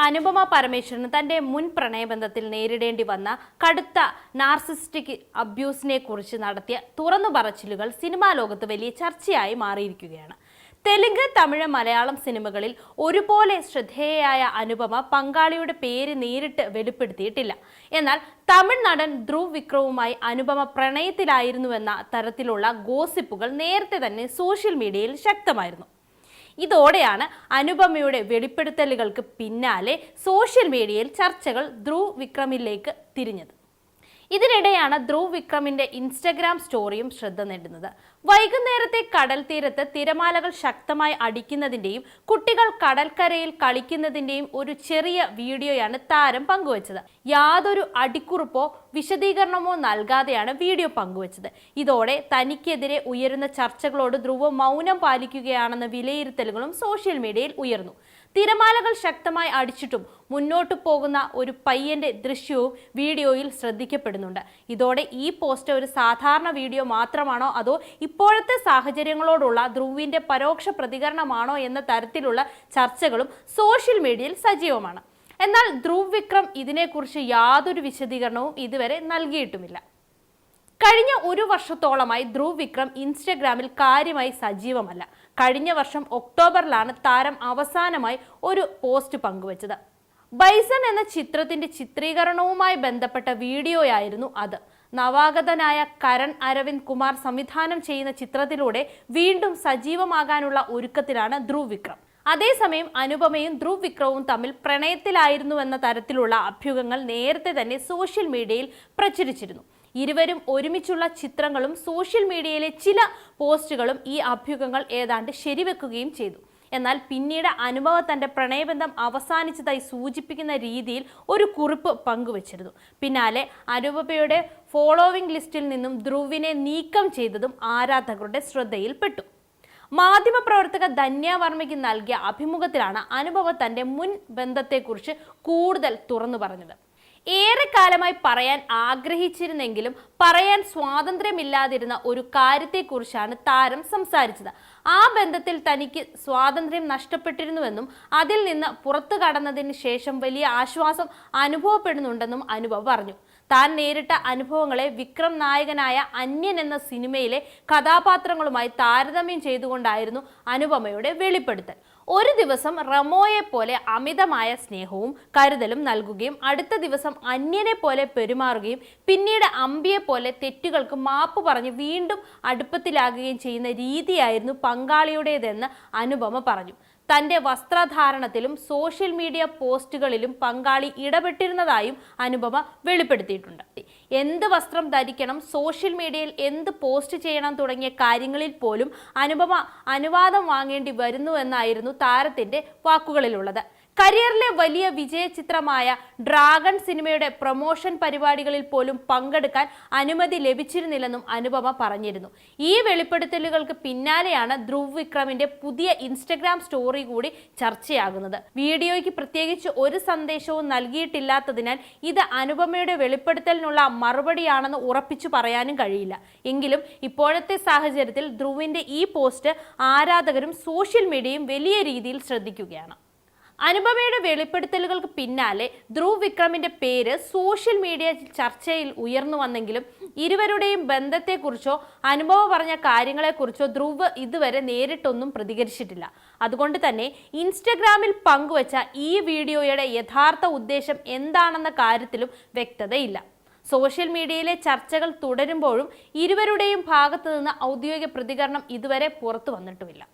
അനുപമ പരമേശ്വരൻ തന്റെ മുൻ പ്രണയബന്ധത്തിൽ നേരിടേണ്ടി വന്ന കടുത്ത നാർസിസ്റ്റിക് അബ്യൂസിനെ കുറിച്ച് നടത്തിയ തുറന്നു പറച്ചിലുകൾ സിനിമാ ലോകത്ത് വലിയ ചർച്ചയായി മാറിയിരിക്കുകയാണ്. തെലുങ്ക്, തമിഴ്, മലയാളം സിനിമകളിൽ ഒരുപോലെ ശ്രദ്ധേയയായ അനുപമ പങ്കാളിയുടെ പേര് നേരിട്ട് വെളിപ്പെടുത്തിയിട്ടില്ല. എന്നാൽ തമിഴ് നടൻ ധ്രുവ് വിക്രവുമായി അനുപമ പ്രണയത്തിലായിരുന്നുവെന്ന തരത്തിലുള്ള ഗോസിപ്പുകൾ നേരത്തെ തന്നെ സോഷ്യൽ മീഡിയയിൽ ശക്തമായിരുന്നു. ഇതോടെയാണ് അനുപമയുടെ വെളിപ്പെടുത്തലുകൾക്ക് പിന്നാലെ സോഷ്യൽ മീഡിയയിൽ ചർച്ചകൾ ധ്രുവ് വിക്രമിലേക്ക് തിരിഞ്ഞത്. ഇതിനിടെയാണ് ധ്രുവ് വിക്രമിന്റെ ഇൻസ്റ്റഗ്രാം സ്റ്റോറിയും ശ്രദ്ധ നേടുന്നത്. വൈകുന്നേരത്തെ കടൽ തീരത്ത് തിരമാലകൾ ശക്തമായി അടിക്കുന്നതിന്റെയും കുട്ടികൾ കടൽക്കരയിൽ കളിക്കുന്നതിന്റെയും ഒരു ചെറിയ വീഡിയോയാണ് താരം പങ്കുവച്ചത്. യാതൊരു അടിക്കുറിപ്പോ വിശദീകരണമോ നൽകാതെയാണ് വീഡിയോ പങ്കുവച്ചത്. ഇതോടെ തനിക്കെതിരെ ഉയരുന്ന ചർച്ചകളോട് ധ്രുവ് മൗനം പാലിക്കുകയാണെന്ന വിലയിരുത്തലുകളും സോഷ്യൽ മീഡിയയിൽ ഉയർന്നു. തിരമാലകൾ ശക്തമായി അടിച്ചിട്ടും മുന്നോട്ടു പോകുന്ന ഒരു പയ്യന്റെ ദൃശ്യവും വീഡിയോയിൽ ശ്രദ്ധിക്കപ്പെടുന്നുണ്ട്. ഇതോടെ ഈ പോസ്റ്റ് ഒരു സാധാരണ വീഡിയോ മാത്രമാണോ അതോ ഇപ്പോഴത്തെ സാഹചര്യങ്ങളോടുള്ള ധ്രുവിന്റെ പരോക്ഷ പ്രതികരണമാണോ എന്ന തരത്തിലുള്ള ചർച്ചകളും സോഷ്യൽ മീഡിയയിൽ സജീവമാണ്. എന്നാൽ ധ്രുവ് വിക്രം ഇതിനെക്കുറിച്ച് യാതൊരു വിശദീകരണവും ഇതുവരെ നൽകിയിട്ടുമില്ല. കഴിഞ്ഞ ഒരു വർഷത്തോളമായി ധ്രുവ് വിക്രം ഇൻസ്റ്റഗ്രാമിൽ കാര്യമായി സജീവമല്ല. കഴിഞ്ഞ വർഷം ഒക്ടോബറിലാണ് താരം അവസാനമായി ഒരു പോസ്റ്റ് പങ്കുവച്ചത്. ബൈസൺ എന്ന ചിത്രത്തിന്റെ ചിത്രീകരണവുമായി ബന്ധപ്പെട്ട വീഡിയോയായിരുന്നു അത്. നവാഗതനായ കരൺ അരവിന്ദ് കുമാർ സംവിധാനം ചെയ്യുന്ന ചിത്രത്തിലൂടെ വീണ്ടും സജീവമാകാനുള്ള ഒരുക്കത്തിലാണ് ധ്രുവ് വിക്രം. അതേസമയം അനുപമയും ധ്രുവ് വിക്രവും തമ്മിൽ പ്രണയത്തിലായിരുന്നുവെന്ന തരത്തിലുള്ള അഭ്യൂഹങ്ങൾ നേരത്തെ തന്നെ സോഷ്യൽ മീഡിയയിൽ പ്രചരിച്ചിരുന്നു. ഇരുവരും ഒരുമിച്ചുള്ള ചിത്രങ്ങളും സോഷ്യൽ മീഡിയയിലെ ചില പോസ്റ്റുകളും ഈ അഭ്യൂഹങ്ങൾ ഏതാണ്ട് ശരിവെക്കുകയും ചെയ്തു. എന്നാൽ പിന്നീട് അനുപമ തന്റെ പ്രണയബന്ധം അവസാനിച്ചതായി സൂചിപ്പിക്കുന്ന രീതിയിൽ ഒരു കുറിപ്പ് പങ്കുവച്ചിരുന്നു. പിന്നാലെ അനുപമയുടെ ഫോളോവിംഗ് ലിസ്റ്റിൽ നിന്നും ധ്രുവിനെ നീക്കം ചെയ്തതും ആരാധകരുടെ ശ്രദ്ധയിൽപ്പെട്ടു. മാധ്യമപ്രവർത്തക ധന്യ വർമ്മയ്ക്ക് നൽകിയ അഭിമുഖത്തിലാണ് അനുപമ തന്റെ മുൻ ബന്ധത്തെക്കുറിച്ച് കൂടുതൽ തുറന്നു പറഞ്ഞത്. ഏറെക്കാലമായി പറയാൻ ആഗ്രഹിച്ചിരുന്നെങ്കിലും പറയാൻ സ്വാതന്ത്ര്യമില്ലാതിരുന്ന ഒരു കാര്യത്തെക്കുറിച്ചാണ് താരം സംസാരിച്ചത്. ആ ബന്ധത്തിൽ തനിക്ക് സ്വാതന്ത്ര്യം നഷ്ടപ്പെട്ടിരുന്നുവെന്നും അതിൽ നിന്ന് പുറത്തു കടന്നതിന് ശേഷം വലിയ ആശ്വാസം അനുഭവപ്പെടുന്നുണ്ടെന്നും അനുപമ പറഞ്ഞു. താൻ നേരിട്ട അനുഭവങ്ങളെ വിക്രം നായകനായ അന്യൻ എന്ന സിനിമയിലെ കഥാപാത്രങ്ങളുമായി താരതമ്യം ചെയ്തുകൊണ്ടായിരുന്നു അനുപമയുടെ വെളിപ്പെടുത്തൽ. ഒരു ദിവസം റമോയെ പോലെ അമിതമായ സ്നേഹവും കരുതലും നൽകുകയും അടുത്ത ദിവസം അന്യനെ പോലെ പെരുമാറുകയും പിന്നീട് അമ്പിയെ പോലെ തെറ്റുകൾക്ക് മാപ്പ് പറഞ്ഞ് വീണ്ടും അടുപ്പത്തിലാകുകയും ചെയ്യുന്ന രീതിയായിരുന്നു പങ്കാളിയുടേതെന്ന് അനുപമ പറഞ്ഞു. തന്റെ വസ്ത്രധാരണത്തിലും സോഷ്യൽ മീഡിയ പോസ്റ്റുകളിലും പങ്കാളി ഇടപെട്ടിരുന്നതായും അനുപമ വെളിപ്പെടുത്തിയിട്ടുണ്ട്. എന്ത് വസ്ത്രം ധരിക്കണം, സോഷ്യൽ മീഡിയയിൽ എന്ത് പോസ്റ്റ് ചെയ്യണം തുടങ്ങിയ കാര്യങ്ങളിൽ പോലും അനുപമ അനുവാദം വാങ്ങേണ്ടി വരുന്നുവെന്നായിരുന്നു താരത്തിന്റെ വാക്കുകളിലുള്ളത്. കരിയറിലെ വലിയ വിജയ ചിത്രമായ ഡ്രാഗൺ സിനിമയുടെ പ്രൊമോഷൻ പരിപാടികളിൽ പോലും പങ്കെടുക്കാൻ അനുമതി ലഭിച്ചിരുന്നില്ലെന്നും അനുപമ പറഞ്ഞിരുന്നു. ഈ വെളിപ്പെടുത്തലുകൾക്ക് പിന്നാലെയാണ് ധ്രുവ് വിക്രമിന്റെ പുതിയ ഇൻസ്റ്റഗ്രാം സ്റ്റോറി കൂടി ചർച്ചയാകുന്നത്. വീഡിയോയ്ക്ക് പ്രത്യേകിച്ച് ഒരു സന്ദേശവും നൽകിയിട്ടില്ലാത്തതിനാൽ ഇത് അനുപമയുടെ വെളിപ്പെടുത്തലിനുള്ള മറുപടിയാണെന്ന് ഉറപ്പിച്ചു പറയാനും കഴിയില്ല. എങ്കിലും ഇപ്പോഴത്തെ സാഹചര്യത്തിൽ ധ്രുവിന്റെ ഈ പോസ്റ്റ് ആരാധകരും സോഷ്യൽ മീഡിയയും വലിയ രീതിയിൽ ശ്രദ്ധിക്കുകയാണ്. അനുപമയുടെ വെളിപ്പെടുത്തലുകൾക്ക് പിന്നാലെ ധ്രുവ് വിക്രമിന്റെ പേര് സോഷ്യൽ മീഡിയ ചർച്ചയിൽ ഉയർന്നു വന്നെങ്കിലും ഇരുവരുടെയും ബന്ധത്തെക്കുറിച്ചോ അനുപമ പറഞ്ഞ കാര്യങ്ങളെക്കുറിച്ചോ ധ്രുവ് ഇതുവരെ നേരിട്ടൊന്നും പ്രതികരിച്ചിട്ടില്ല. അതുകൊണ്ട് തന്നെ ഇൻസ്റ്റഗ്രാമിൽ പങ്കുവച്ച ഈ വീഡിയോയുടെ യഥാർത്ഥ ഉദ്ദേശം എന്താണെന്ന കാര്യത്തിലും വ്യക്തതയില്ല. സോഷ്യൽ മീഡിയയിലെ ചർച്ചകൾ തുടരുമ്പോഴും ഇരുവരുടെയും ഭാഗത്തു നിന്ന് ഔദ്യോഗിക പ്രതികരണം ഇതുവരെ പുറത്തു വന്നിട്ടുമില്ല.